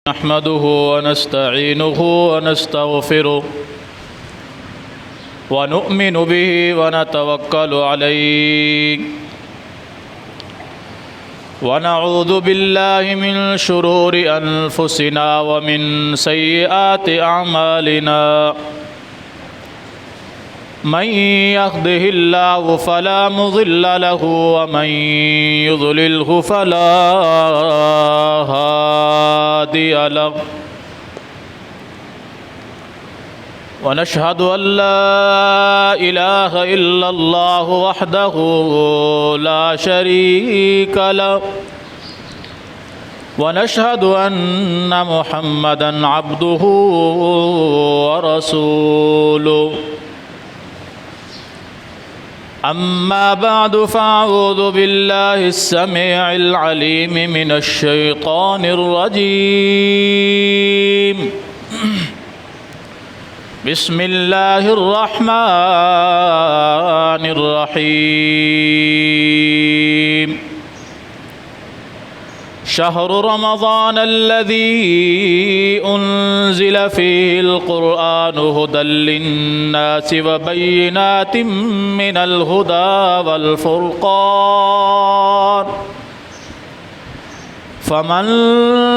نحمده ونستعينه ونستغفره ونؤمن به ونتوكل عليه ونعوذ بالله من شرور أنفسنا ومن سيئات أعمالنا من يهده الله فلا مضل له ومن يضلله فلا هادي له ونشهد أن لا إله إلا الله وحده لا شريك له ونشهد أن محمدًا عبده ورسوله أما بعد فأعوذ بالله السميع العليم من الشيطان الرجيم بسم الله الرحمن الرحيم شهر رمضان الذي أنزل فيه القرآن هدى للناس وبينات من الهدى والفرقان فمن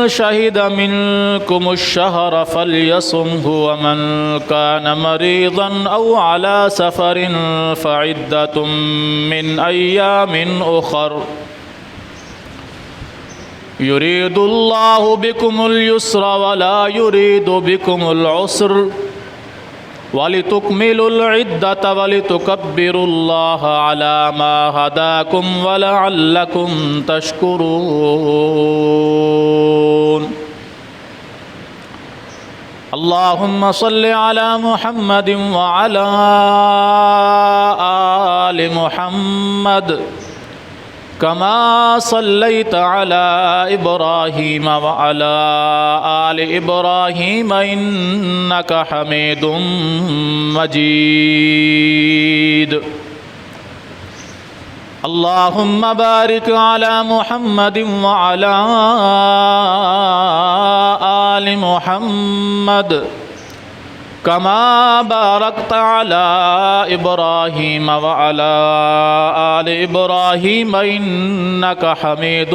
شهد منكم الشهر فليصمه ومن كان مريضا أو على سفر فعدة من أيام أخر يريد الله بكم اليسر ولا يريد بكم العسر ولتكملوا العدة ولتكبروا الله على ما هداكم ولعلكم تشكرون اللهم صل على محمد وعلى آل محمد كما صليت على إبراهيم وعلى آل إبراهيم إنك حميد مجيد اللهم بارك على محمد وعلى آل محمد كما باركت على إبراهيم وعلى آل إبراهيم إنك حميد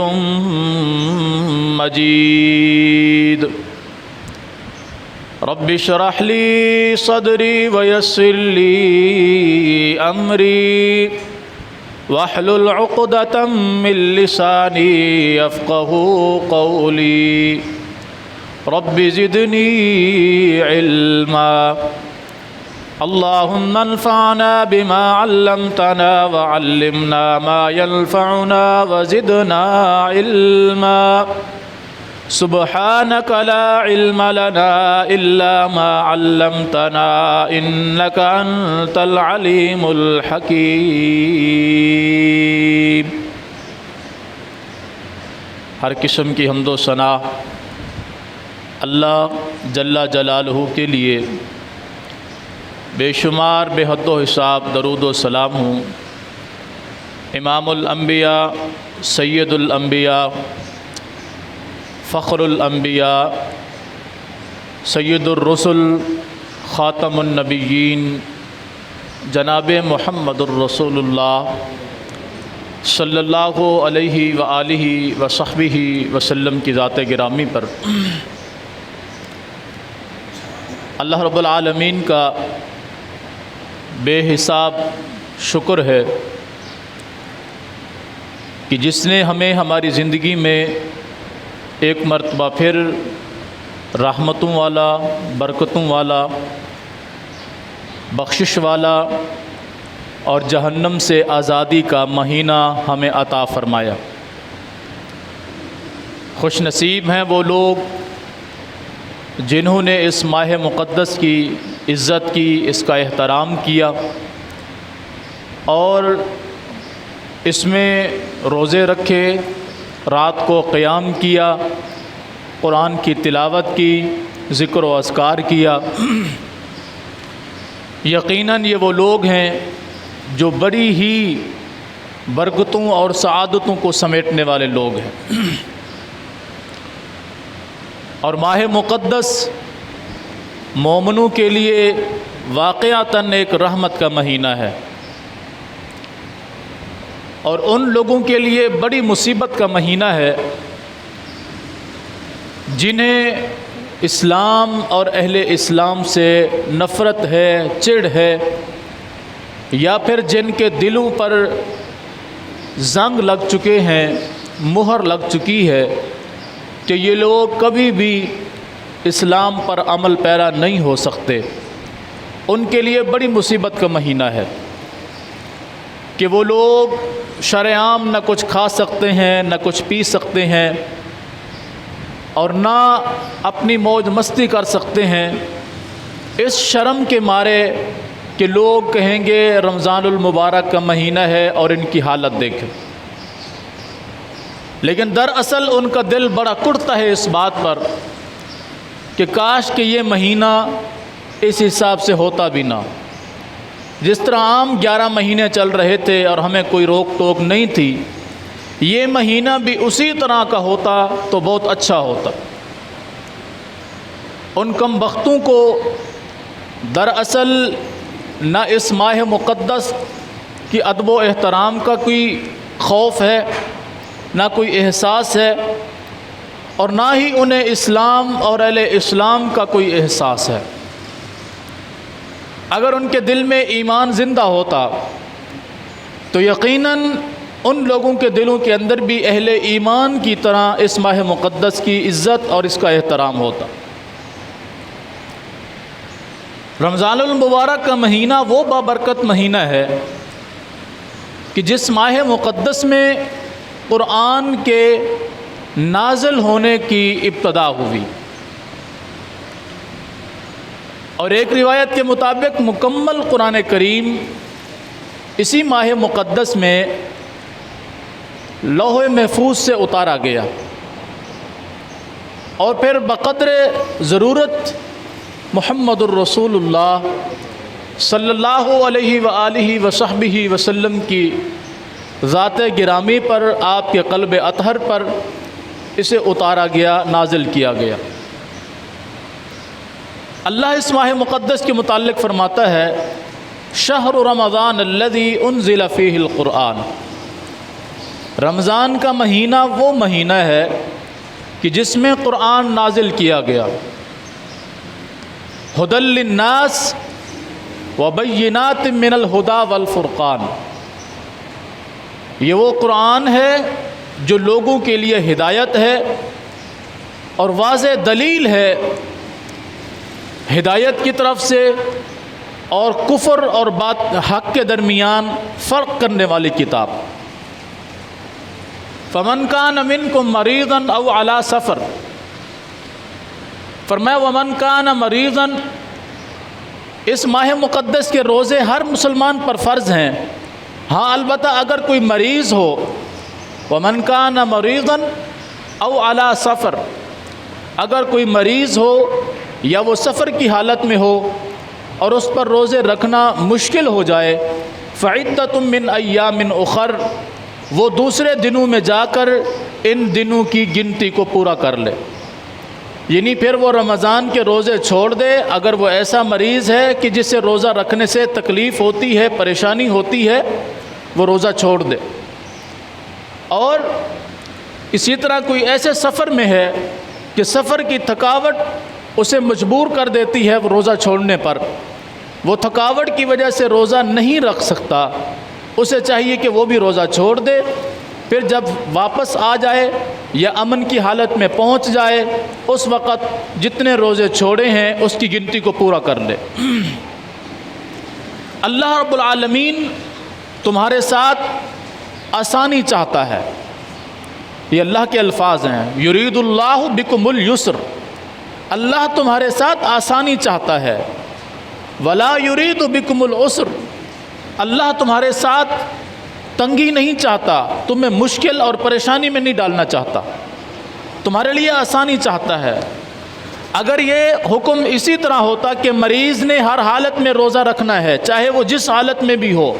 مجيد رب اشرح لي صدري ويسر لي أمري واحلل عقدة من لساني يفقهوا قولي رب زدني علما اللهم انفعنا بما علمتنا وعلمنا ما ينفعنا وزدنا علما سبحانك لا علم لنا إلا ما علمتنا إنك أنت العليم الحكيم ہر قسم کی حمد و ثنا اللہ جل جلالہ کے لیے بے شمار بے حد و حساب درود و سلام ہوں امام الانبیاء سید الانبیاء فخر الانبیاء سید الرسل خاتم النبیین جناب محمد الرسول اللہ صلی اللہ علیہ وآلہ وصحبہ وسلم کی ذات گرامی پر اللہ رب العالمین کا بے حساب شکر ہے کہ جس نے ہمیں ہماری زندگی میں ایک مرتبہ پھر رحمتوں والا، برکتوں والا، بخشش والا اور جہنم سے آزادی کا مہینہ ہمیں عطا فرمایا۔ خوش نصیب ہیں وہ لوگ جنہوں نے اس ماہ مقدس کی عزت کی، اس کا احترام کیا اور اس میں روزے رکھے، رات کو قیام کیا، قرآن کی تلاوت کی، ذکر و اذکار کیا۔ یقیناً یہ وہ لوگ ہیں جو بڑی ہی برکتوں اور سعادتوں کو سمیٹنے والے لوگ ہیں۔ اور ماہ مقدس مومنوں کے لیے واقعتاً ایک رحمت کا مہینہ ہے، اور ان لوگوں کے لیے بڑی مصیبت کا مہینہ ہے جنہیں اسلام اور اہل اسلام سے نفرت ہے، چڑ ہے، یا پھر جن کے دلوں پر زنگ لگ چکے ہیں، مہر لگ چکی ہے کہ یہ لوگ کبھی بھی اسلام پر عمل پیرا نہیں ہو سکتے۔ ان کے لیے بڑی مصیبت کا مہینہ ہے کہ وہ لوگ شرعام نہ کچھ کھا سکتے ہیں، نہ کچھ پی سکتے ہیں، اور نہ اپنی موج مستی کر سکتے ہیں، اس شرم کے مارے کہ لوگ کہیں گے رمضان المبارک کا مہینہ ہے اور ان کی حالت دیکھیں۔ لیکن دراصل ان کا دل بڑا کڑتا ہے اس بات پر کہ کاش کہ یہ مہینہ اس حساب سے ہوتا بھی نہ، جس طرح عام 11 مہینے چل رہے تھے اور ہمیں کوئی روک ٹوک نہیں تھی، یہ مہینہ بھی اسی طرح کا ہوتا تو بہت اچھا ہوتا۔ ان کم بختوں کو دراصل نہ اس ماہ مقدس کی ادب و احترام کا کوئی خوف ہے، نہ کوئی احساس ہے، اور نہ ہی انہیں اسلام اور اہل اسلام کا کوئی احساس ہے۔ اگر ان کے دل میں ایمان زندہ ہوتا تو یقیناً ان لوگوں کے دلوں کے اندر بھی اہل ایمان کی طرح اس ماہ مقدس کی عزت اور اس کا احترام ہوتا۔ رمضان المبارک کا مہینہ وہ بابرکت مہینہ ہے کہ جس ماہ مقدس میں قرآن کے نازل ہونے کی ابتدا ہوئی، اور ایک روایت کے مطابق مکمل قرآن کریم اسی ماہ مقدس میں لوح محفوظ سے اتارا گیا، اور پھر بقدر ضرورت محمد الرسول اللہ صلی اللہ علیہ وآلہ وصحبہ وسلم کی ذات گرامی پر، آپ کے قلب اطہر پر اسے اتارا گیا، نازل کیا گیا۔ اللہ اس ماہ مقدس کے متعلق فرماتا ہے شہر رمضان الذی انزل فیہ القرآن، رمضان کا مہینہ وہ مہینہ ہے کہ جس میں قرآن نازل کیا گیا، ھدی للناس وبینات من الھدی والفرقان، یہ وہ قرآن ہے جو لوگوں کے لیے ہدایت ہے اور واضح دلیل ہے ہدایت کی طرف سے، اور کفر اور حق کے درمیان فرق کرنے والی کتاب۔ فمن کان منکم مریضا او علی سفر، فرمایا ومن کان مریضا، اس ماہ مقدس کے روزے ہر مسلمان پر فرض ہیں، ہاں البتہ اگر کوئی مریض ہو، ومن کان مریضا او علی سفر، اگر کوئی مریض ہو یا وہ سفر کی حالت میں ہو اور اس پر روزے رکھنا مشکل ہو جائے، فعدۃ من ایام اخر، وہ دوسرے دنوں میں جا کر ان دنوں کی گنتی کو پورا کر لے، یعنی پھر وہ رمضان کے روزے چھوڑ دے اگر وہ ایسا مریض ہے کہ جسے روزہ رکھنے سے تکلیف ہوتی ہے، پریشانی ہوتی ہے، وہ روزہ چھوڑ دے۔ اور اسی طرح کوئی ایسے سفر میں ہے کہ سفر کی تھکاوٹ اسے مجبور کر دیتی ہے وہ روزہ چھوڑنے پر، وہ تھکاوٹ کی وجہ سے روزہ نہیں رکھ سکتا، اسے چاہیے کہ وہ بھی روزہ چھوڑ دے، پھر جب واپس آ جائے یا امن کی حالت میں پہنچ جائے اس وقت جتنے روزے چھوڑے ہیں اس کی گنتی کو پورا کر لے۔ اللہ رب العالمین تمہارے ساتھ آسانی چاہتا ہے، یہ اللہ کے الفاظ ہیں، یرید اللہ بکم اليسر، اللہ تمہارے ساتھ آسانی چاہتا ہے، ولا یرید بکم العسر، اللہ تمہارے ساتھ تنگی نہیں چاہتا، تمہیں مشکل اور پریشانی میں نہیں ڈالنا چاہتا، تمہارے لیے آسانی چاہتا ہے۔ اگر یہ حکم اسی طرح ہوتا کہ مریض نے ہر حالت میں روزہ رکھنا ہے چاہے وہ جس حالت میں بھی ہو،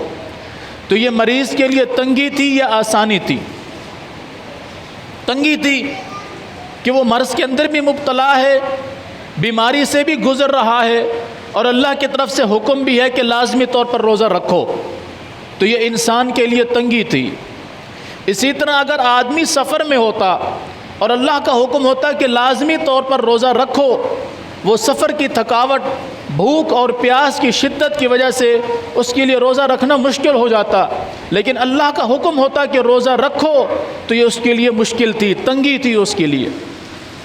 تو یہ مریض کے لیے تنگی تھی یا آسانی تھی؟ تنگی تھی، کہ وہ مرض کے اندر بھی مبتلا ہے، بیماری سے بھی گزر رہا ہے، اور اللہ کی طرف سے حکم بھی ہے کہ لازمی طور پر روزہ رکھو، تو یہ انسان کے لیے تنگی تھی۔ اسی طرح اگر آدمی سفر میں ہوتا اور اللہ کا حکم ہوتا کہ لازمی طور پر روزہ رکھو، وہ سفر کی تھکاوٹ، بھوک اور پیاس کی شدت کی وجہ سے اس کے لیے روزہ رکھنا مشکل ہو جاتا، لیکن اللہ کا حکم ہوتا کہ روزہ رکھو تو یہ اس کے لیے مشکل تھی، تنگی تھی اس کے لیے۔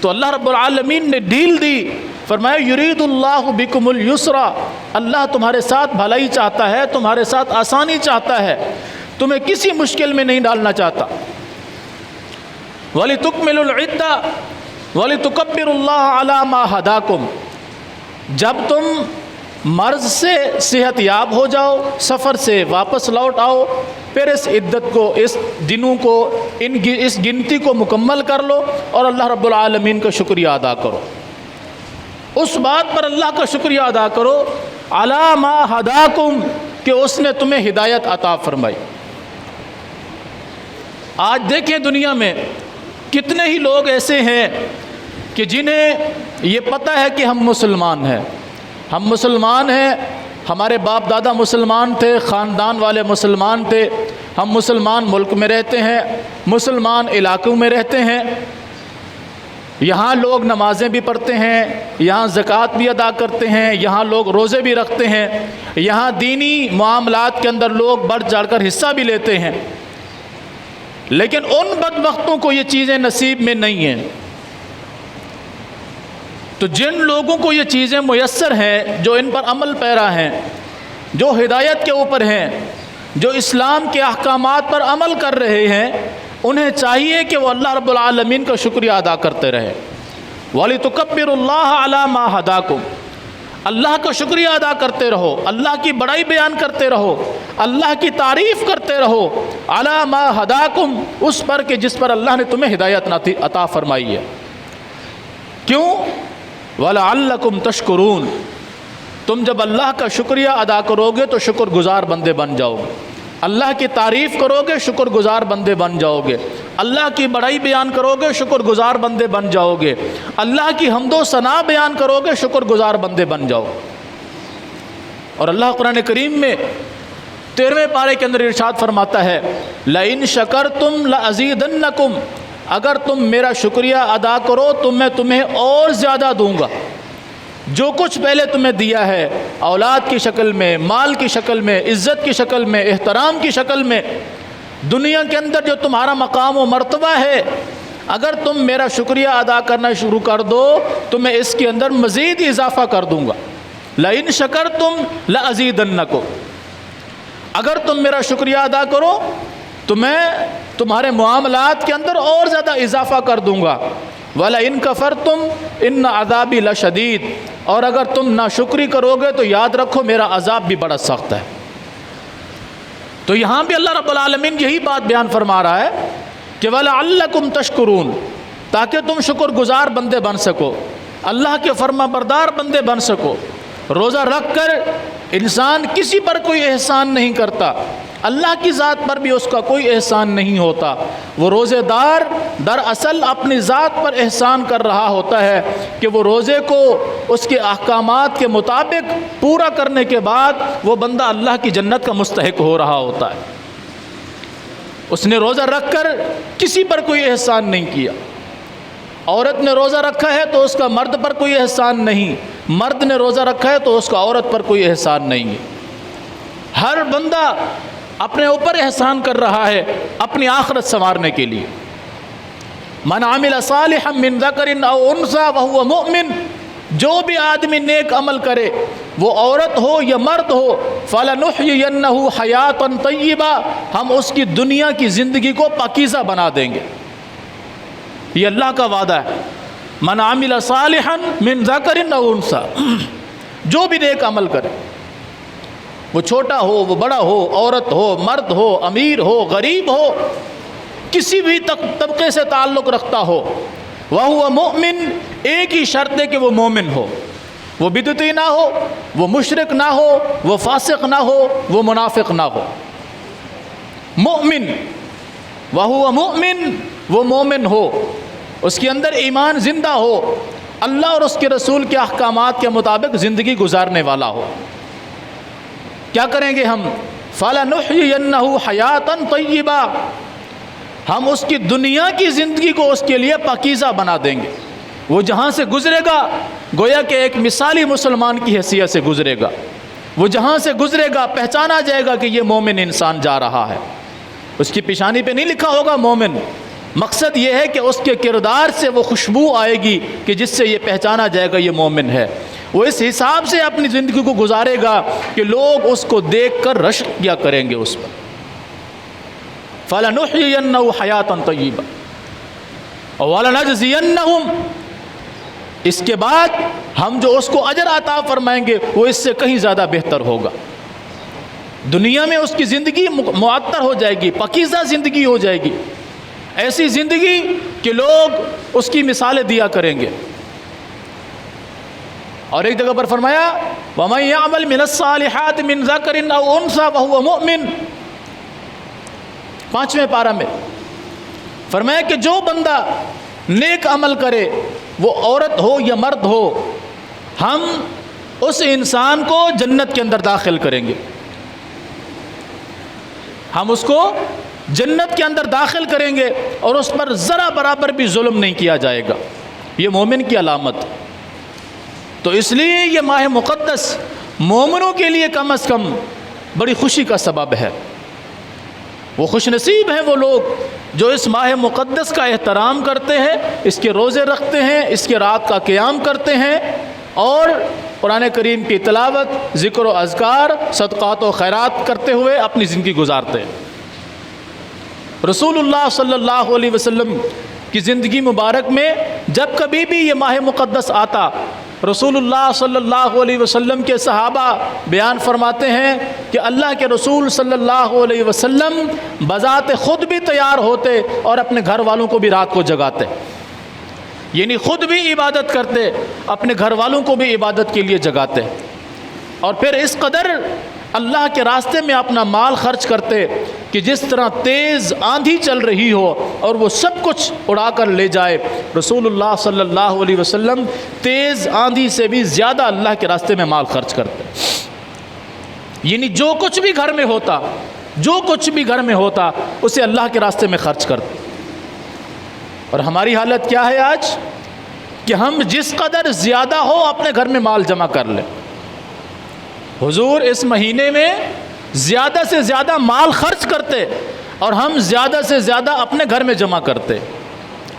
تو اللہ رب العالمین نے ڈھیل دی، فرمایا یرید اللہ بکم الیسرا، اللہ تمہارے ساتھ بھلائی چاہتا ہے، تمہارے ساتھ آسانی چاہتا ہے، تمہیں کسی مشکل میں نہیں ڈالنا چاہتا۔ وَلِتُكْمِلُوا الْعِدَّةَ وَلِتُكَبِّرُوا اللَّهَ عَلَى مَا هَدَاكُمْ، جب تم مرض سے صحت یاب ہو جاؤ، سفر سے واپس لوٹ آؤ، پھر اس عدت کو، اس دنوں کو، اس گنتی کو مکمل کر لو اور اللہ رب العالمین کا شکریہ ادا کرو۔ اس بات پر اللہ کا شکریہ ادا کرو عَلَى مَا هَدَاكُمْ کہ اس نے تمہیں ہدایت عطا فرمائی۔ آج دیکھیں دنیا میں کتنے ہی لوگ ایسے ہیں کہ جنہیں یہ پتہ ہے کہ ہم مسلمان ہیں، ہم مسلمان ہیں، ہمارے باپ دادا مسلمان تھے، خاندان والے مسلمان تھے، ہم مسلمان ملک میں رہتے ہیں، مسلمان علاقوں میں رہتے ہیں، یہاں لوگ نمازیں بھی پڑھتے ہیں، یہاں زکوٰۃ بھی ادا کرتے ہیں، یہاں لوگ روزے بھی رکھتے ہیں، یہاں دینی معاملات کے اندر لوگ بڑھ چڑھ کر حصہ بھی لیتے ہیں، لیکن ان بدبختوں کو یہ چیزیں نصیب میں نہیں ہیں۔ تو جن لوگوں کو یہ چیزیں میسر ہیں، جو ان پر عمل پیرا ہیں، جو ہدایت کے اوپر ہیں، جو اسلام کے احکامات پر عمل کر رہے ہیں، انہیں چاہیے کہ وہ اللہ رب العالمین کا شکریہ ادا کرتے رہے۔ وَلِتُكَبِّرُوا اللَّهَ عَلَى مَا هَدَاكُمْ، اللہ کا شکریہ ادا کرتے رہو، اللہ کی بڑائی بیان کرتے رہو، اللہ کی تعریف کرتے رہو، عَلَى مَا هَدَاكُمْ، اس پر کہ جس پر اللہ نے تمہیں ہدایت عطا فرمائی ہے۔ کیوں؟ وَلَعَلَّكُمْ تَشْكُرُونَ، تم جب اللہ کا شکریہ ادا کرو گے تو شکر گزار بندے بن جاؤ گے، اللہ کی تعریف کرو گے شکر گزار بندے بن جاؤ گے، اللہ کی بڑائی بیان کرو گے شکر گزار بندے بن جاؤ گے، اللہ کی حمد و ثنا بیان کرو گے شکر گزار بندے بن جاؤ گے۔ اور اللہ قرآن کریم میں 13ویں پارے کے اندر ارشاد فرماتا ہے لَإِن شَكَرْتُمْ لَأَزِيدَنَّكُمْ، اگر تم میرا شکریہ ادا کرو تو میں تمہیں اور زیادہ دوں گا۔ جو کچھ پہلے تمہیں دیا ہے، اولاد کی شکل میں، مال کی شکل میں، عزت کی شکل میں، احترام کی شکل میں، دنیا کے اندر جو تمہارا مقام و مرتبہ ہے، اگر تم میرا شکریہ ادا کرنا شروع کر دو تو میں اس کے اندر مزید اضافہ کر دوں گا۔ لَإِن شَكَرْتُمْ لَأَزِيدَنَّكُمْ، اگر تم میرا شکریہ ادا کرو تو میں تمہارے معاملات کے اندر اور زیادہ اضافہ کر دوں گا۔ وَلَئِن كَفَرْتُمْ إِنَّ عَذَابِي لَشَدِيدٌ، اور اگر تم ناشکری کرو گے تو یاد رکھو میرا عذاب بھی بڑا سخت ہے۔ تو یہاں بھی اللہ رب العالمین یہی بات بیان فرما رہا ہے کہ وَلَعَلَّكُمْ تَشْكُرُونَ، تاکہ تم شکر گزار بندے بن سکو، اللہ کے فرما بردار بندے بن سکو۔ روزہ رکھ کر انسان کسی پر کوئی احسان نہیں کرتا، اللہ کی ذات پر بھی اس کا کوئی احسان نہیں ہوتا، وہ روزے دار دراصل اپنی ذات پر احسان کر رہا ہوتا ہے کہ وہ روزے کو اس کے احکامات کے مطابق پورا کرنے کے بعد وہ بندہ اللہ کی جنت کا مستحق ہو رہا ہوتا ہے۔ اس نے روزہ رکھ کر کسی پر کوئی احسان نہیں کیا۔ عورت نے روزہ رکھا ہے تو اس کا مرد پر کوئی احسان نہیں، مرد نے روزہ رکھا ہے تو اس کا عورت پر کوئی احسان نہیں ہے۔ ہر بندہ اپنے اوپر احسان کر رہا ہے اپنی آخرت سنوارنے کے لیے۔ من عمل صالحا من ذکر او انثى وهو مؤمن، جو بھی آدمی نیک عمل کرے، وہ عورت ہو یا مرد ہو، فلنحيينه حیاتا طیبہ، ہم اس کی دنیا کی زندگی کو پاکیزہ بنا دیں گے۔ یہ اللہ کا وعدہ ہے۔ من عمل صالحا من ذکر او انثى، جو بھی نیک عمل کرے، وہ چھوٹا ہو، وہ بڑا ہو، عورت ہو، مرد ہو، امیر ہو، غریب ہو، کسی بھی طبقے سے تعلق رکھتا ہو، وَهُوَ مُؤْمِن، ایک ہی شرط ہے کہ وہ مومن ہو، وہ بدعتی نہ ہو، وہ مشرک نہ ہو، وہ فاسق نہ ہو، وہ منافق نہ ہو۔ مؤمن، وَهُوَ مُؤْمِن، وہ مومن ہو۔ اس کے اندر ایمان زندہ ہو، اللہ اور اس کے رسول کے احکامات کے مطابق زندگی گزارنے والا ہو۔ کیا کریں گے ہم؟ فَلَنُحْيِيَنَّهُ حَيَاةً طَيِّبَةً، ہم اس کی دنیا کی زندگی کو اس کے لیے پاکیزہ بنا دیں گے۔ وہ جہاں سے گزرے گا گویا کہ ایک مثالی مسلمان کی حیثیت سے گزرے گا، وہ جہاں سے گزرے گا پہچانا جائے گا کہ یہ مومن انسان جا رہا ہے۔ اس کی پیشانی پہ نہیں لکھا ہوگا مومن، مقصد یہ ہے کہ اس کے کردار سے وہ خوشبو آئے گی کہ جس سے یہ پہچانا جائے گا یہ مومن ہے۔ وہ اس حساب سے اپنی زندگی کو گزارے گا کہ لوگ اس کو دیکھ کر رشک کیا کریں گے اس پر۔ فَلَنُحْيِيَنَّهُ حَيَاةً طَيِّبَةً وَلَنَجْزِيَنَّهُمْ، اس کے بعد ہم جو اس کو اجر عطا فرمائیں گے وہ اس سے کہیں زیادہ بہتر ہوگا۔ دنیا میں اس کی زندگی معطر ہو جائے گی، پاکیزہ زندگی ہو جائے گی، ایسی زندگی کہ لوگ اس کی مثالیں دیا کریں گے۔ اور ایک جگہ پر فرمایا وَمَن يَعْمَلْ مِنَ الصَّالِحَاتِ مِنْ ذَكَرٍ أَوْ أُنثَىٰ وَهُوَ مُؤْمِنٌ، 5ویں پارہ میں فرمایا کہ جو بندہ نیک عمل کرے، وہ عورت ہو یا مرد ہو، ہم اس انسان کو جنت کے اندر داخل کریں گے، ہم اس کو جنت کے اندر داخل کریں گے اور اس پر ذرا برابر بھی ظلم نہیں کیا جائے گا۔ یہ مومن کی علامت۔ تو اس لیے یہ ماہ مقدس مومنوں کے لیے کم از کم بڑی خوشی کا سبب ہے۔ وہ خوش نصیب ہیں وہ لوگ جو اس ماہ مقدس کا احترام کرتے ہیں، اس کے روزے رکھتے ہیں، اس کے رات کا قیام کرتے ہیں اور قرآن کریم کی تلاوت، ذکر و اذکار، صدقات و خیرات کرتے ہوئے اپنی زندگی گزارتے ہیں۔ رسول اللہ صلی اللہ علیہ وسلم کی زندگی مبارک میں جب کبھی بھی یہ ماہ مقدس آتا، رسول اللہ صلی اللہ علیہ وسلم کے صحابہ بیان فرماتے ہیں کہ اللہ کے رسول صلی اللہ علیہ وسلم بذات خود بھی تیار ہوتے اور اپنے گھر والوں کو بھی رات کو جگاتے، یعنی خود بھی عبادت کرتے، اپنے گھر والوں کو بھی عبادت کے لیے جگاتے، اور پھر اس قدر اللہ کے راستے میں اپنا مال خرچ کرتے کہ جس طرح تیز آندھی چل رہی ہو اور وہ سب کچھ اڑا کر لے جائے، رسول اللہ صلی اللہ علیہ وسلم تیز آندھی سے بھی زیادہ اللہ کے راستے میں مال خرچ کرتے، یعنی جو کچھ بھی گھر میں ہوتا، جو کچھ بھی گھر میں ہوتا اسے اللہ کے راستے میں خرچ کرتے۔ اور ہماری حالت کیا ہے آج کہ ہم جس قدر زیادہ ہو اپنے گھر میں مال جمع کر لیں۔ حضور اس مہینے میں زیادہ سے زیادہ مال خرچ کرتے اور ہم زیادہ سے زیادہ اپنے گھر میں جمع کرتے۔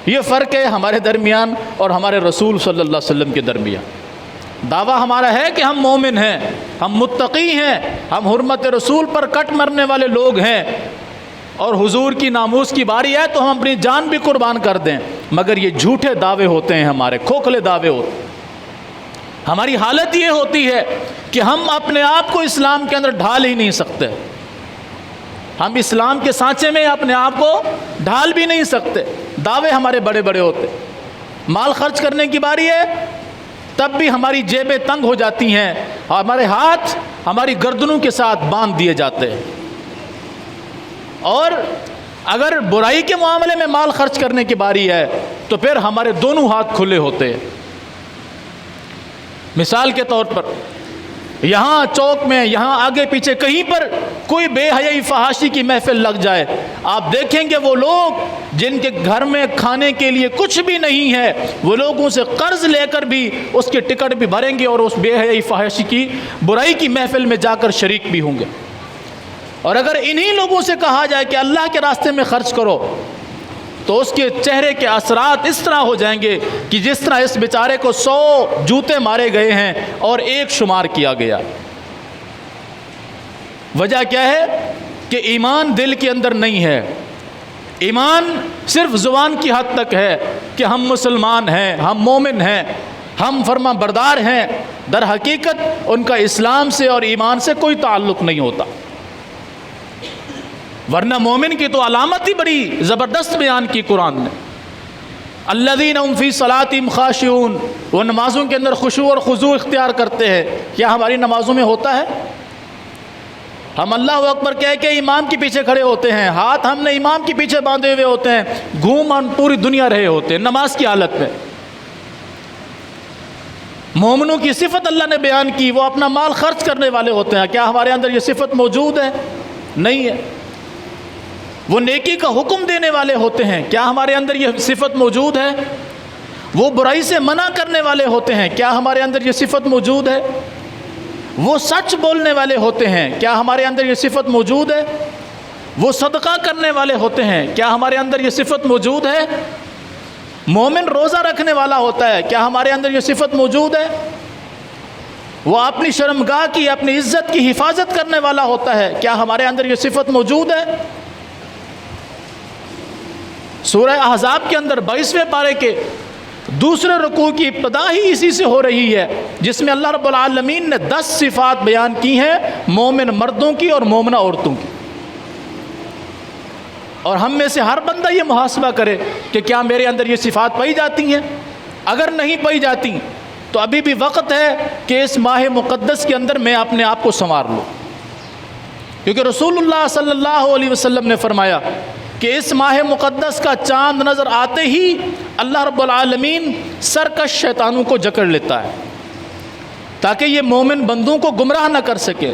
یہ فرق ہے ہمارے درمیان اور ہمارے رسول صلی اللہ علیہ وسلم کے درمیان۔ دعویٰ ہمارا ہے کہ ہم مومن ہیں، ہم متقی ہیں، ہم حرمت رسول پر کٹ مرنے والے لوگ ہیں، اور حضور کی ناموس کی باری ہے تو ہم اپنی جان بھی قربان کر دیں، مگر یہ جھوٹے دعوے ہوتے ہیں، ہمارے کھوکھلے دعوے ہوتے ہیں۔ ہماری حالت یہ ہوتی ہے کہ ہم اپنے آپ کو اسلام کے اندر ڈھال ہی نہیں سکتے، ہم اسلام کے سانچے میں اپنے آپ کو ڈھال بھی نہیں سکتے، دعوے ہمارے بڑے بڑے ہوتے۔ مال خرچ کرنے کی باری ہے تب بھی ہماری جیبیں تنگ ہو جاتی ہیں، ہمارے ہاتھ ہماری گردنوں کے ساتھ باندھ دیے جاتے ہیں، اور اگر برائی کے معاملے میں مال خرچ کرنے کی باری ہے تو پھر ہمارے دونوں ہاتھ کھلے ہوتے ہیں۔ مثال کے طور پر یہاں چوک میں، یہاں آگے پیچھے کہیں پر کوئی بے حیائی فحاشی کی محفل لگ جائے، آپ دیکھیں گے وہ لوگ جن کے گھر میں کھانے کے لیے کچھ بھی نہیں ہے، وہ لوگوں سے قرض لے کر بھی اس کے ٹکٹ بھی بھریں گے اور اس بے حیائی فحاشی کی برائی کی محفل میں جا کر شریک بھی ہوں گے۔ اور اگر انہی لوگوں سے کہا جائے کہ اللہ کے راستے میں خرچ کرو تو اس کے چہرے کے اثرات اس طرح ہو جائیں گے کہ جس طرح اس بیچارے کو 100 جوتے مارے گئے ہیں اور ایک شمار کیا گیا۔ وجہ کیا ہے کہ ایمان دل کے اندر نہیں ہے، ایمان صرف زبان کی حد تک ہے کہ ہم مسلمان ہیں، ہم مومن ہیں، ہم فرما بردار ہیں، در حقیقت ان کا اسلام سے اور ایمان سے کوئی تعلق نہیں ہوتا۔ ورنہ مومن کی تو علامت ہی بڑی زبردست بیان کی قرآن نے، الذین هم فی صلاتہم خاشعون، وہ نمازوں کے اندر خشوع اور خضوع اختیار کرتے ہیں۔ کیا ہماری نمازوں میں ہوتا ہے؟ ہم اللہ اکبر کہہ کے امام کے پیچھے کھڑے ہوتے ہیں، ہاتھ ہم نے امام کے پیچھے باندھے ہوئے ہوتے ہیں، گھوم ہم پوری دنیا رہے ہوتے ہیں نماز کی حالت میں۔ مومنوں کی صفت اللہ نے بیان کی، وہ اپنا مال خرچ کرنے والے ہوتے ہیں۔ کیا ہمارے اندر یہ صفت موجود ہے؟ نہیں ہے۔ وہ نیکی کا حکم دینے والے ہوتے ہیں، کیا ہمارے اندر یہ صفت موجود ہے؟ وہ برائی سے منع کرنے والے ہوتے ہیں، کیا ہمارے اندر یہ صفت موجود ہے؟ وہ سچ بولنے والے ہوتے ہیں، کیا ہمارے اندر یہ صفت موجود ہے؟ وہ صدقہ کرنے والے ہوتے ہیں، کیا ہمارے اندر یہ صفت موجود ہے؟ مومن روزہ رکھنے والا ہوتا ہے، کیا ہمارے اندر یہ صفت موجود ہے؟ وہ اپنی شرمگاہ کی، اپنی عزت کی حفاظت کرنے والا ہوتا ہے، کیا ہمارے اندر یہ صفت موجود ہے؟ سورہ احزاب کے اندر 22ویں پارے کے دوسرے رکوع کی ابتدا ہی اسی سے ہو رہی ہے، جس میں اللہ رب العالمین نے 10 صفات بیان کی ہیں مومن مردوں کی اور مومنہ عورتوں کی۔ اور ہم میں سے ہر بندہ یہ محاسبہ کرے کہ کیا میرے اندر یہ صفات پائی جاتی ہیں؟ اگر نہیں پائی جاتی تو ابھی بھی وقت ہے کہ اس ماہ مقدس کے اندر میں اپنے آپ کو سنوار لوں، کیونکہ رسول اللہ صلی اللہ علیہ وسلم نے فرمایا کہ اس ماہ مقدس کا چاند نظر آتے ہی اللہ رب العالمین سرکش شیطانوں کو جکڑ لیتا ہے، تاکہ یہ مومن بندوں کو گمراہ نہ کر سکے،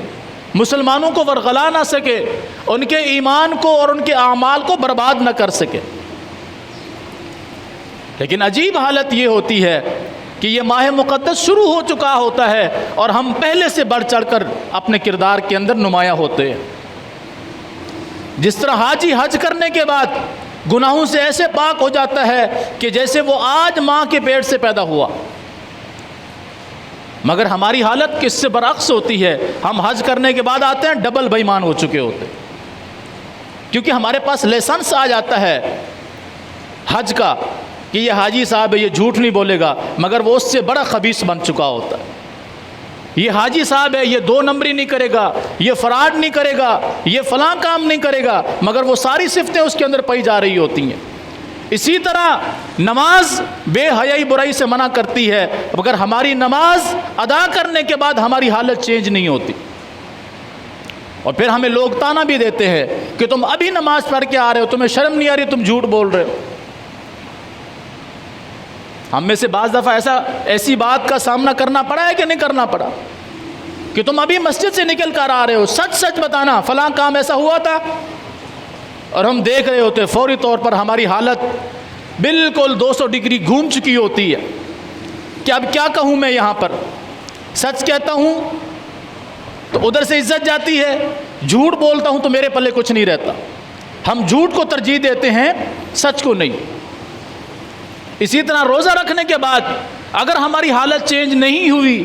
مسلمانوں کو ورغلا نہ سکے، ان کے ایمان کو اور ان کے اعمال کو برباد نہ کر سکے۔ لیکن عجیب حالت یہ ہوتی ہے کہ یہ ماہ مقدس شروع ہو چکا ہوتا ہے اور ہم پہلے سے بڑھ چڑھ کر اپنے کردار کے اندر نمایاں ہوتے ہیں۔ جس طرح حاجی حج کرنے کے بعد گناہوں سے ایسے پاک ہو جاتا ہے کہ جیسے وہ آج ماں کے پیٹ سے پیدا ہوا، مگر ہماری حالت کس سے برعکس ہوتی ہے۔ ہم حج کرنے کے بعد آتے ہیں ڈبل بے ایمان ہو چکے ہوتے، کیونکہ ہمارے پاس لائسنس آ جاتا ہے حج کا کہ یہ حاجی صاحب ہے، یہ جھوٹ نہیں بولے گا، مگر وہ اس سے بڑا خبیث بن چکا ہوتا ہے۔ یہ حاجی صاحب ہے، یہ 2 نمبری نہیں کرے گا، یہ فراڈ نہیں کرے گا، یہ فلاں کام نہیں کرے گا، مگر وہ ساری صفتیں اس کے اندر پائی جا رہی ہوتی ہیں۔ اسی طرح نماز بے حیائی برائی سے منع کرتی ہے، مگر ہماری نماز ادا کرنے کے بعد ہماری حالت چینج نہیں ہوتی، اور پھر ہمیں لوگ تانا بھی دیتے ہیں کہ تم ابھی نماز پڑھ کے آ رہے ہو، تمہیں شرم نہیں آ رہی، تم جھوٹ بول رہے ہو۔ ہم میں سے بعض دفعہ ایسی بات کا سامنا کرنا پڑا ہے کہ نہیں کرنا پڑا کہ تم ابھی مسجد سے نکل کر آ رہے ہو، سچ سچ بتانا فلاں کام ایسا ہوا تھا، اور ہم دیکھ رہے ہوتے فوری طور پر ہماری حالت بالکل 200 ڈگری گھوم چکی ہوتی ہے کہ اب کیا کہوں میں، یہاں پر سچ کہتا ہوں تو ادھر سے عزت جاتی ہے، جھوٹ بولتا ہوں تو میرے پلے کچھ نہیں رہتا۔ ہم جھوٹ کو ترجیح دیتے ہیں، سچ کو نہیں۔ اسی طرح روزہ رکھنے کے بعد اگر ہماری حالت چینج نہیں ہوئی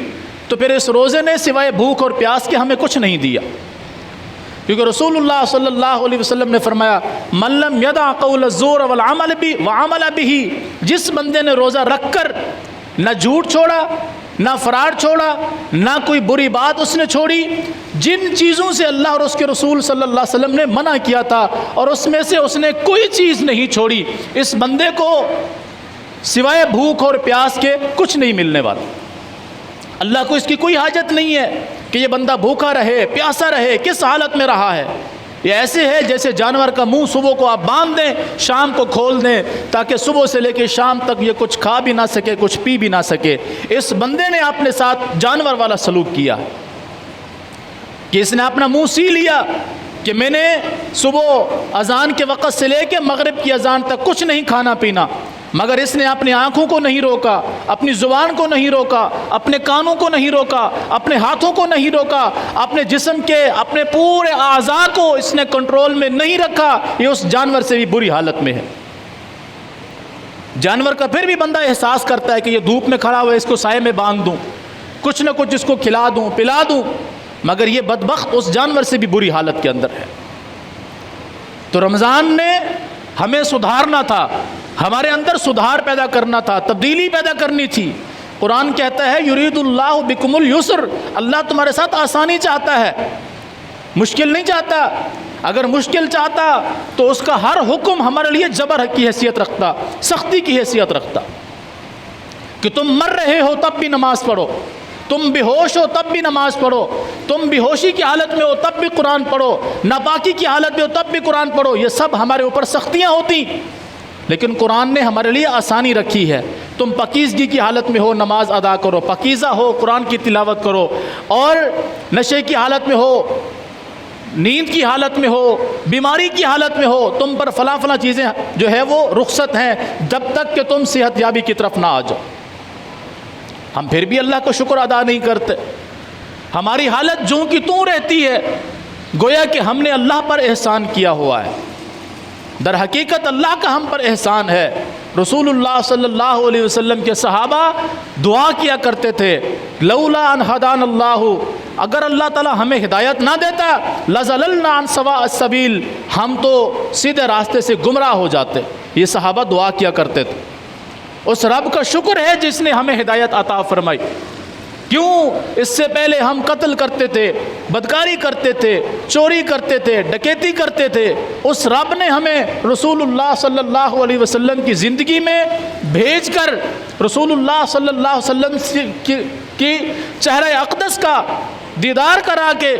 تو پھر اس روزے نے سوائے بھوک اور پیاس کے ہمیں کچھ نہیں دیا، کیونکہ رسول اللہ صلی اللہ علیہ وسلم نے فرمایا من لم یدع قول الزور والعمل به، جس بندے نے روزہ رکھ کر نہ جھوٹ چھوڑا، نہ فراڈ چھوڑا، نہ کوئی بری بات اس نے چھوڑی، جن چیزوں سے اللہ اور اس کے رسول صلی اللہ علیہ وسلم نے منع کیا تھا اور اس میں سے اس نے کوئی چیز نہیں چھوڑی، اس بندے کو سوائے بھوک اور پیاس کے کچھ نہیں ملنے والا۔ اللہ کو اس کی کوئی حاجت نہیں ہے کہ یہ بندہ بھوکا رہے، پیاسا رہے، کس حالت میں رہا ہے۔ یہ ایسے ہے جیسے جانور کا منہ صبح کو آپ باندھ دیں، شام کو کھول دیں، تاکہ صبح سے لے کے شام تک یہ کچھ کھا بھی نہ سکے، کچھ پی بھی نہ سکے۔ اس بندے نے اپنے ساتھ جانور والا سلوک کیا کہ اس نے اپنا منہ سی لیا کہ میں نے صبح اذان کے وقت سے لے کے مغرب کی اذان تک کچھ نہیں کھانا پینا، مگر اس نے اپنی آنکھوں کو نہیں روکا، اپنی زبان کو نہیں روکا، اپنے کانوں کو نہیں روکا، اپنے ہاتھوں کو نہیں روکا، اپنے جسم کے اپنے پورے اعضاء کو اس نے کنٹرول میں نہیں رکھا۔ یہ اس جانور سے بھی بری حالت میں ہے۔ جانور کا پھر بھی بندہ احساس کرتا ہے کہ یہ دھوپ میں کھڑا ہوا ہے، اس کو سائے میں باندھ دوں، کچھ نہ کچھ اس کو کھلا دوں، پلا دوں، مگر یہ بدبخت اس جانور سے بھی بری حالت کے اندر ہے۔ تو رمضان نے ہمیں سدھارنا تھا، ہمارے اندر سدھار پیدا کرنا تھا، تبدیلی پیدا کرنی تھی۔ قرآن کہتا ہے یرید اللہ بکم الیسر، اللہ تمہارے ساتھ آسانی چاہتا ہے، مشکل نہیں چاہتا۔ اگر مشکل چاہتا تو اس کا ہر حکم ہمارے لیے جبر کی حیثیت رکھتا، سختی کی حیثیت رکھتا، کہ تم مر رہے ہو تب بھی نماز پڑھو، تم بے ہوش ہو تب بھی نماز پڑھو، تم بے ہوشی کی حالت میں ہو تب بھی قرآن پڑھو، ناپاکی کی حالت میں ہو تب بھی قرآن پڑھو۔ یہ سب ہمارے اوپر سختیاں ہوتی، لیکن قرآن نے ہمارے لیے آسانی رکھی ہے۔ تم پاکیزگی کی حالت میں ہو نماز ادا کرو، پاکیزہ ہو قرآن کی تلاوت کرو، اور نشے کی حالت میں ہو، نیند کی حالت میں ہو، بیماری کی حالت میں ہو، تم پر فلاں فلاں چیزیں جو ہے وہ رخصت ہیں جب تک کہ تم صحت یابی کی طرف نہ آ جاؤ۔ ہم پھر بھی اللہ کا شکر ادا نہیں کرتے، ہماری حالت جوں کی توں رہتی ہے، گویا کہ ہم نے اللہ پر احسان کیا ہوا ہے۔ در حقیقت اللہ کا ہم پر احسان ہے۔ رسول اللہ صلی اللہ علیہ وسلم کے صحابہ دعا کیا کرتے تھے، لولا ان ہدان اللہ، اگر اللہ تعالیٰ ہمیں ہدایت نہ دیتا لزللنا عن سواء السبیل، ہم تو سیدھے راستے سے گمراہ ہو جاتے۔ یہ صحابہ دعا کیا کرتے تھے۔ اس رب کا شکر ہے جس نے ہمیں ہدایت عطا فرمائی۔ کیوں؟ اس سے پہلے ہم قتل کرتے تھے، بدکاری کرتے تھے، چوری کرتے تھے، ڈکیتی کرتے تھے۔ اس رب نے ہمیں رسول اللہ صلی اللہ علیہ وسلم کی زندگی میں بھیج کر رسول اللہ صلی اللہ علیہ وسلم کی چہرہ اقدس کا دیدار کرا کے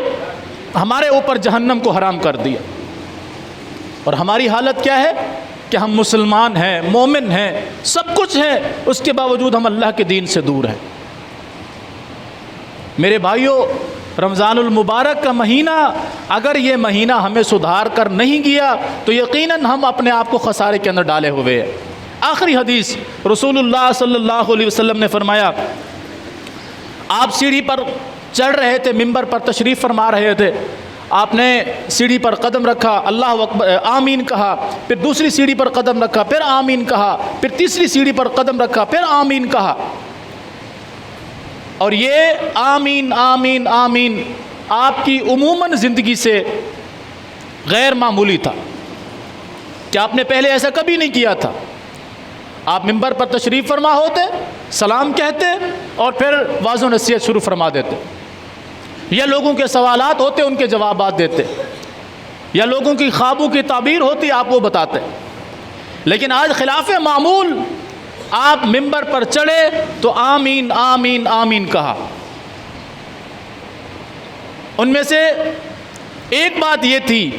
ہمارے اوپر جہنم کو حرام کر دیا۔ اور ہماری حالت کیا ہے کہ ہم مسلمان ہیں، مومن ہیں، سب کچھ ہیں، اس کے باوجود ہم اللہ کے دین سے دور ہیں۔ میرے بھائیوں، رمضان المبارک کا مہینہ اگر یہ مہینہ ہمیں سدھار کر نہیں گیا تو یقیناً ہم اپنے آپ کو خسارے کے اندر ڈالے ہوئے ہیں۔ آخری حدیث، رسول اللہ صلی اللہ علیہ وسلم نے فرمایا، آپ سیڑھی پر چڑھ رہے تھے، ممبر پر تشریف فرما رہے تھے، آپ نے سیڑھی پر قدم رکھا، اللہ اکبر آمین کہا، پھر دوسری سیڑھی پر قدم رکھا، پھر آمین کہا، پھر تیسری سیڑھی پر قدم رکھا، پھر آمین کہا۔ اور یہ آمین آمین آمین آپ کی عموماً زندگی سے غیر معمولی تھا کہ آپ نے پہلے ایسا کبھی نہیں کیا تھا۔ آپ ممبر پر تشریف فرما ہوتے، سلام کہتے اور پھر واعظ و نصیحت شروع فرما دیتے، یا لوگوں کے سوالات ہوتے ان کے جوابات دیتے، یا لوگوں کی خوابوں کی تعبیر ہوتی آپ وہ بتاتے۔ لیکن آج خلاف معمول، آپ ممبر پر چڑھے تو آمین آمین آمین کہا۔ ان میں سے ایک بات یہ تھی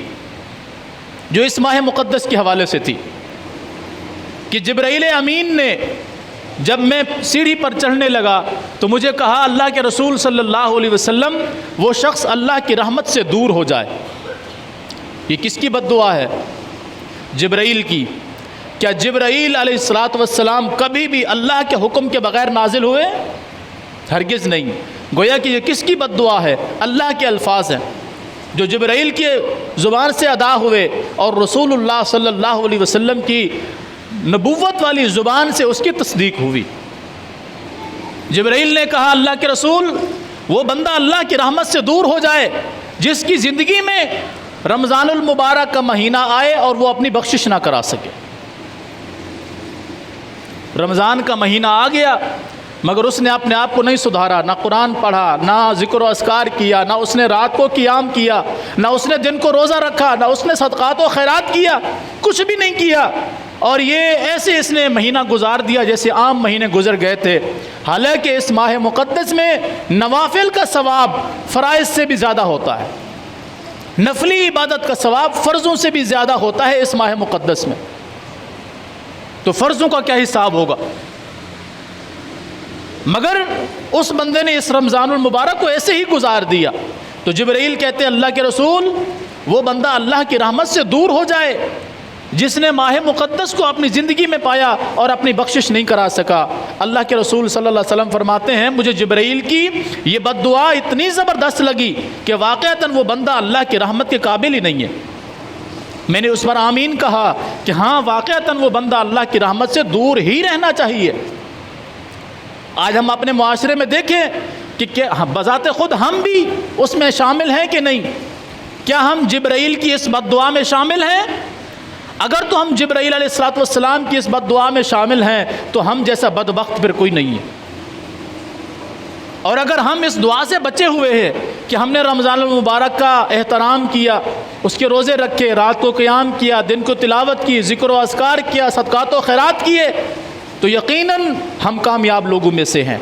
جو اس ماہ مقدس کے حوالے سے تھی کہ جبرائیل امین نے جب میں سیڑھی پر چڑھنے لگا تو مجھے کہا، اللہ کے رسول صلی اللہ علیہ وسلم، وہ شخص اللہ کی رحمت سے دور ہو جائے۔ یہ کس کی بد دعا ہے؟ جبرائیل کی۔ کیا جبرائیل علیہ السلام کبھی بھی اللہ کے حکم کے بغیر نازل ہوئے؟ ہرگز نہیں۔ گویا کہ یہ کس کی بد دعا ہے؟ اللہ کے الفاظ ہیں جو جبرائیل کے زبان سے ادا ہوئے اور رسول اللہ صلی اللہ علیہ وسلم کی نبوت والی زبان سے اس کی تصدیق ہوئی۔ جبرائیل نے کہا، اللہ کے رسول، وہ بندہ اللہ کی رحمت سے دور ہو جائے جس کی زندگی میں رمضان المبارک کا مہینہ آئے اور وہ اپنی بخشش نہ کرا سکے۔ رمضان کا مہینہ آ گیا مگر اس نے اپنے آپ کو نہیں سدھارا، نہ قرآن پڑھا، نہ ذکر و اذکار کیا، نہ اس نے رات کو قیام کیا، نہ اس نے دن کو روزہ رکھا، نہ اس نے صدقات و خیرات کیا، کچھ بھی نہیں کیا۔ اور یہ ایسے اس نے مہینہ گزار دیا جیسے عام مہینے گزر گئے تھے۔ حالانکہ اس ماہ مقدس میں نوافل کا ثواب فرائض سے بھی زیادہ ہوتا ہے، نفلی عبادت کا ثواب فرضوں سے بھی زیادہ ہوتا ہے اس ماہ مقدس میں۔ تو فرضوں کا کیا حساب ہوگا؟ مگر اس بندے نے اس رمضان المبارک کو ایسے ہی گزار دیا۔ تو جبرائیل کہتے ہیں، اللہ کے رسول، وہ بندہ اللہ کی رحمت سے دور ہو جائے جس نے ماہ مقدس کو اپنی زندگی میں پایا اور اپنی بخشش نہیں کرا سکا۔ اللہ کے رسول صلی اللہ علیہ وسلم فرماتے ہیں، مجھے جبرائیل کی یہ بد دعا اتنی زبردست لگی کہ واقعتاً وہ بندہ اللہ کی رحمت کے قابل ہی نہیں ہے۔ میں نے اس پر آمین کہا کہ ہاں واقعتاً وہ بندہ اللہ کی رحمت سے دور ہی رہنا چاہیے۔ آج ہم اپنے معاشرے میں دیکھیں کہ بذات خود ہم بھی اس میں شامل ہیں کہ نہیں؟ کیا ہم جبرائیل کی اس بد دعا میں شامل ہیں؟ اگر تو ہم جبرائیل علیہ السلام کی اس بد دعا میں شامل ہیں تو ہم جیسا بدبخت پھر کوئی نہیں ہے۔ اور اگر ہم اس دعا سے بچے ہوئے ہیں کہ ہم نے رمضان المبارک کا احترام کیا، اس کے روزے رکھے، رات کو قیام کیا، دن کو تلاوت کی، ذکر و اذکار کیا، صدقات و خیرات کیے، تو یقیناً ہم کامیاب لوگوں میں سے ہیں۔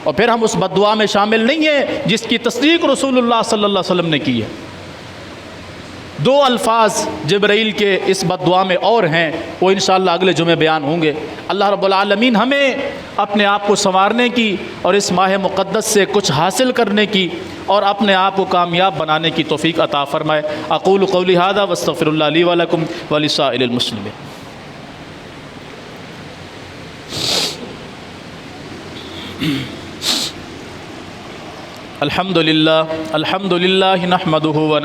اور پھر ہم اس بد دعا میں شامل نہیں ہیں جس کی تصدیق رسول اللہ صلی اللہ علیہ وسلم نے کی ہے۔ دو الفاظ جبرائیل کے اس بد دعا میں اور ہیں، وہ انشاءاللہ اگلے جمعے بیان ہوں گے۔ اللہ رب العالمین ہمیں اپنے آپ کو سنوارنے کی اور اس ماہ مقدس سے کچھ حاصل کرنے کی اور اپنے آپ کو کامیاب بنانے کی توفیق عطا فرمائے۔ اقول قولی ھذا واستغفر اللہ لی ولکم ولسائر المسلمین۔ الحمد للہ نحمدہ